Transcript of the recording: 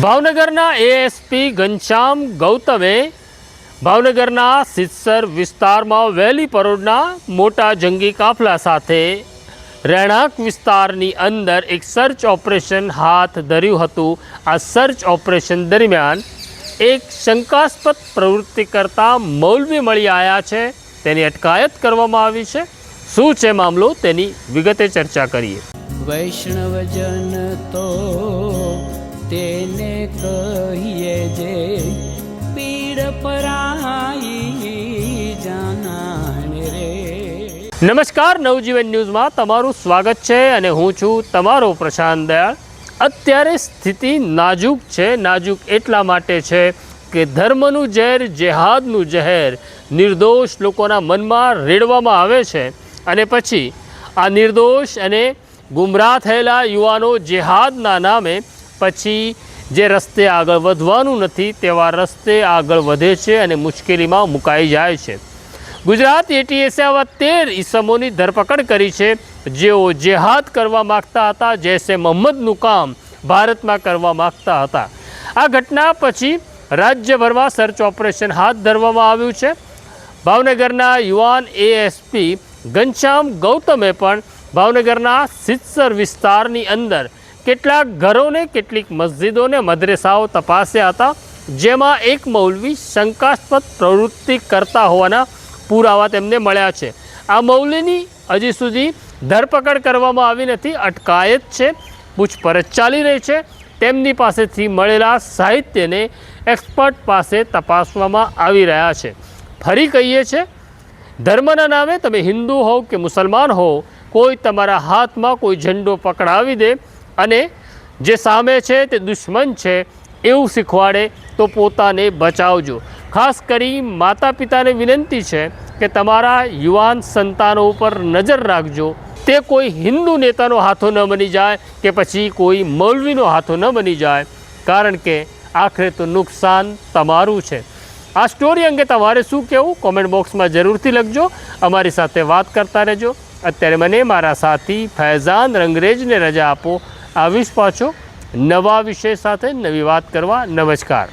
ભાવનગરના એએસપી ઘનશ્યામ ગૌતમે ભાવનગરના સિત્સર વિસ્તારમાં વહેલી પરોઢના મોટા જંગી કાફલા સાથે રહેણાંક વિસ્તારની અંદર એક સર્ચ ઓપરેશન હાથ ધર્યું હતું। આ સર્ચ ઓપરેશન દરમિયાન એક શંકાસ્પદ પ્રવૃત્તિ કરતા મૌલવી મળી આવ્યા છે, તેની અટકાયત કરવામાં આવી છે। શું છે મામલો તેની વિગતે ચર્ચા કરીએ। વૈષ્ણવજન તો તેને કહીએ જે પીડ પરાઈ જાનાને રે। નમસ્કાર, નવજીવન ન્યૂઝમાં તમારું સ્વાગત છે અને હું છું તમારો પ્રશાંત દયાળ। અત્યારે સ્થિતિ નાજુક છે। નાજુક એટલા માટે છે કે ધર્મનું ઝેર, જેહાદનું ઝેર નિર્દોષ લોકોના મનમાં રેડવામાં આવે છે અને પછી આ નિર્દોષ અને ગુમરાહ થયેલા યુવાનો જેહાદના નામે પછી જે રસ્તે આગળ વધવાનું નથી તેવા રસ્તે આગળ વધે છે અને મુશ્કેલીમાં મુકાઈ જાય છે। ગુજરાત એટીએસે આવા 13 ઈસમોની ધરપકડ કરી છે, જેઓ જેહાદ કરવા માગતા હતા, જૈસે મોહમ્મદનું કામ ભારતમાં કરવા માગતા હતા। આ ઘટના પછી રાજ્યભરમાં સર્ચ ઓપરેશન હાથ ધરવામાં આવ્યું છે। ભાવનગરના યુવાન એએસપી ઘનશ્યામ ગૌતમે પણ ભાવનગરના સિત્સર વિસ્તારની અંદર કેટલાક ઘરોને, કેટલીક મસ્જિદોને, મદ્રેસાઓ તપાસ્યા હતા, જેમાં એક મૌલવી શંકાસ્પદ પ્રવૃત્તિ કરતા હોવાના પુરાવા તેમને મળ્યા છે। આ મૌલવીની હજી સુધી ધરપકડ કરવામાં આવી નથી, અટકાયત છે, પૂછપરછ ચાલી રહી છે। તેમની પાસેથી મળેલા સાહિત્યને એક્સપર્ટ પાસે તપાસવામાં આવી રહ્યા છે। ફરી કહીએ છીએ, ધર્મના નામે તમે હિન્દુ હો કે મુસલમાન હો, કોઈ તમારા હાથમાં કોઈ ઝંડો પકડાવી દે અને જે સામે છે તે દુશ્મન છે એવું શીખવાડે તો પોતાને બચાવજો। ખાસ કરી માતા પિતાને વિનંતી છે કે તમારા યુવાન સંતાનો ઉપર નજર રાખજો, તે કોઈ હિન્દુ નેતાનો હાથો ન બની જાય કે પછી કોઈ મૌલવીનો હાથો ન બની જાય, કારણ કે આખરે તો નુકસાન તમારું છે। આ સ્ટોરી અંગે તમારે શું કહેવું, કોમેન્ટ બોક્સમાં જરૂરથી લખજો, અમારી સાથે વાત કરતા રહેજો। અત્યારે મને મારા સાથી ફૈઝાન રંગરેજને રજા આપો। આવીશ પાછો નવા વિષય સાથે, નવી વાત કરવા। નમસ્કાર।